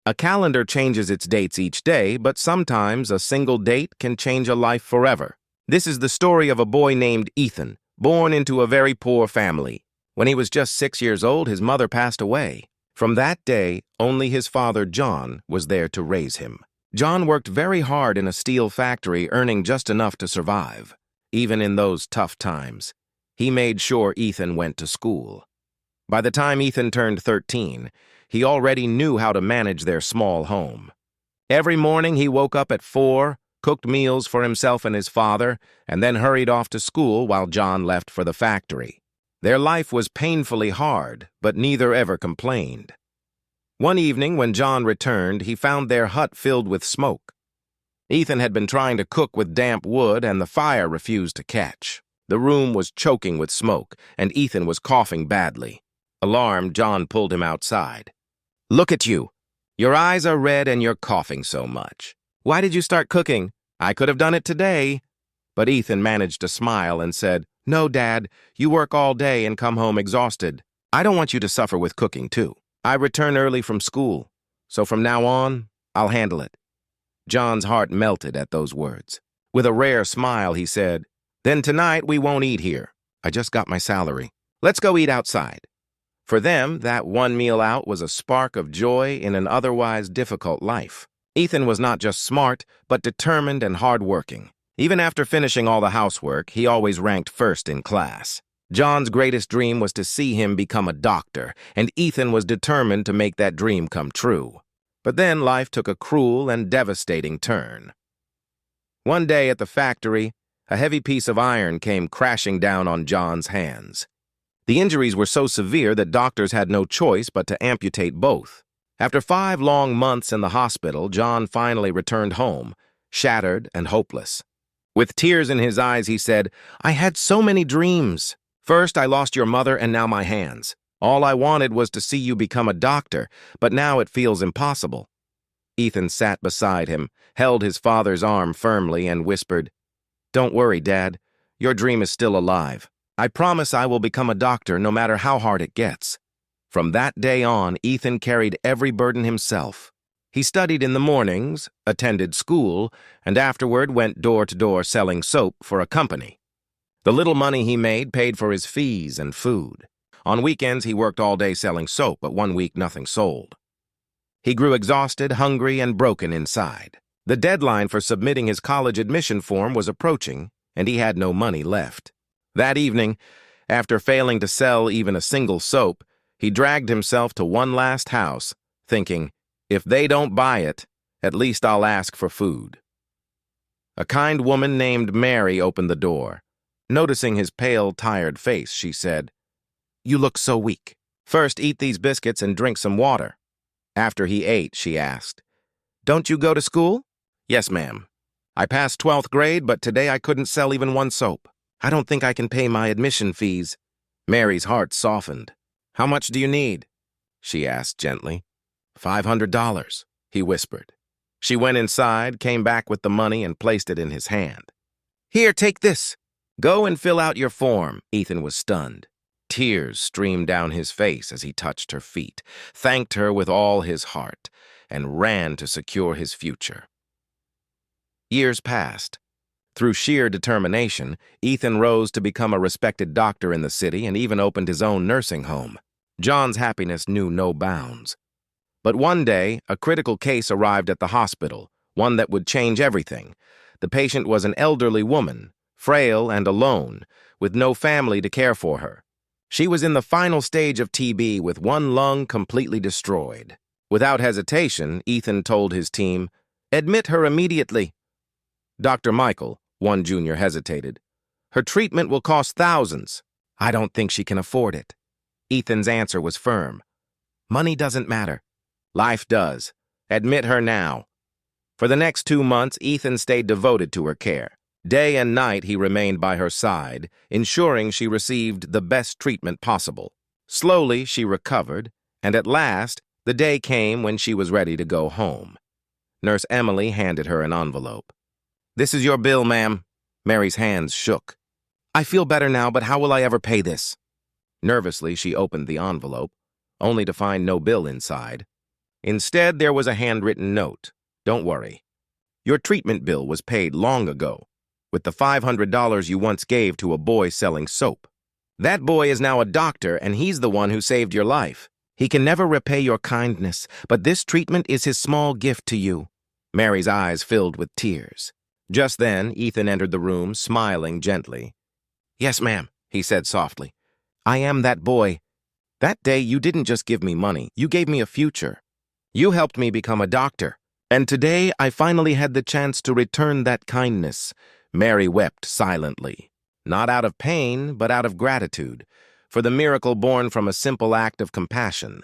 A calendar changes its dates each day, but sometimes a single date can change a life forever. This is the story of a boy named Ethan, born into a very poor family. When he was just 6 years old, his mother passed away. From that day, only his father, John, was there to raise him. John worked very hard in a steel factory, earning just enough to survive. Even in those tough times, he made sure Ethan went to school. By the time Ethan turned 13, he already knew how to manage their small home. Every morning he woke up at 4, cooked meals for himself and his father, and then hurried off to school while John left for the factory. Their life was painfully hard, but neither ever complained. One evening, when John returned, he found their hut filled with smoke. Ethan had been trying to cook with damp wood, and the fire refused to catch. The room was choking with smoke, and Ethan was coughing badly. Alarmed, John pulled him outside. "Look at you. Your eyes are red and you're coughing so much. Why did you start cooking? I could have done it today." But Ethan managed to smile and said, "No, Dad, you work all day and come home exhausted. I don't want you to suffer with cooking, too. I return early from school, so from now on, I'll handle it." John's heart melted at those words. With a rare smile, he said, "Then tonight we won't eat here. I just got my salary. Let's go eat outside." For them, that one meal out was a spark of joy in an otherwise difficult life. Ethan was not just smart, but determined and hardworking. Even after finishing all the housework, he always ranked first in class. John's greatest dream was to see him become a doctor, and Ethan was determined to make that dream come true. But then life took a cruel and devastating turn. One day at the factory, a heavy piece of iron came crashing down on John's hands. The injuries were so severe that doctors had no choice but to amputate both. After 5 long months in the hospital, John finally returned home, shattered and hopeless. With tears in his eyes, he said, "I had so many dreams. First, I lost your mother and now my hands. All I wanted was to see you become a doctor, but now it feels impossible." Ethan sat beside him, held his father's arm firmly, and whispered, "Don't worry, Dad. Your dream is still alive. I promise I will become a doctor no matter how hard it gets." From that day on, Ethan carried every burden himself. He studied in the mornings, attended school, and afterward went door to door selling soap for a company. The little money he made paid for his fees and food. On weekends, he worked all day selling soap, but one week nothing sold. He grew exhausted, hungry, and broken inside. The deadline for submitting his college admission form was approaching, and he had no money left. That evening, after failing to sell even a single soap, he dragged himself to one last house, thinking, "If they don't buy it, at least I'll ask for food." A kind woman named Mary opened the door. Noticing his pale, tired face, she said, "You look so weak. First, eat these biscuits and drink some water." After he ate, she asked, "Don't you go to school?" "Yes, ma'am. I passed 12th grade, but today I couldn't sell even one soap. I don't think I can pay my admission fees." Mary's heart softened. "How much do you need?" she asked gently. $500, he whispered. She went inside, came back with the money, and placed it in his hand. "Here, take this. Go and fill out your form." Ethan was stunned. Tears streamed down his face as he touched her feet, thanked her with all his heart, and ran to secure his future. Years passed. Through sheer determination, Ethan rose to become a respected doctor in the city and even opened his own nursing home. John's happiness knew no bounds. But one day, a critical case arrived at the hospital, one that would change everything. The patient was an elderly woman, frail and alone, with no family to care for her. She was in the final stage of TB with one lung completely destroyed. Without hesitation, Ethan told his team, "Admit her immediately." Dr. Michael, one junior, hesitated. "Her treatment will cost thousands." "I don't think she can afford it." Ethan's answer was firm. "Money doesn't matter. Life does. Admit her now." For the next 2 months, Ethan stayed devoted to her care. Day and night he remained by her side, ensuring she received the best treatment possible. Slowly she recovered, and at last the day came when she was ready to go home. Nurse Emily handed her an envelope. "This is your bill, ma'am." Mary's hands shook. "I feel better now, but how will I ever pay this?" Nervously, she opened the envelope, only to find no bill inside. Instead, there was a handwritten note. Don't worry. Your treatment bill was paid long ago, with the $500 you once gave to a boy selling soap. That boy is now a doctor, and he's the one who saved your life. He can never repay your kindness, but this treatment is his small gift to you. Mary's eyes filled with tears. Just then, Ethan entered the room, smiling gently. Yes, ma'am, he said softly. I am that boy. That day, you didn't just give me money, you gave me a future. You helped me become a doctor, and today I finally had the chance to return that kindness. Mary wept silently, not out of pain, but out of gratitude, for the miracle born from a simple act of compassion.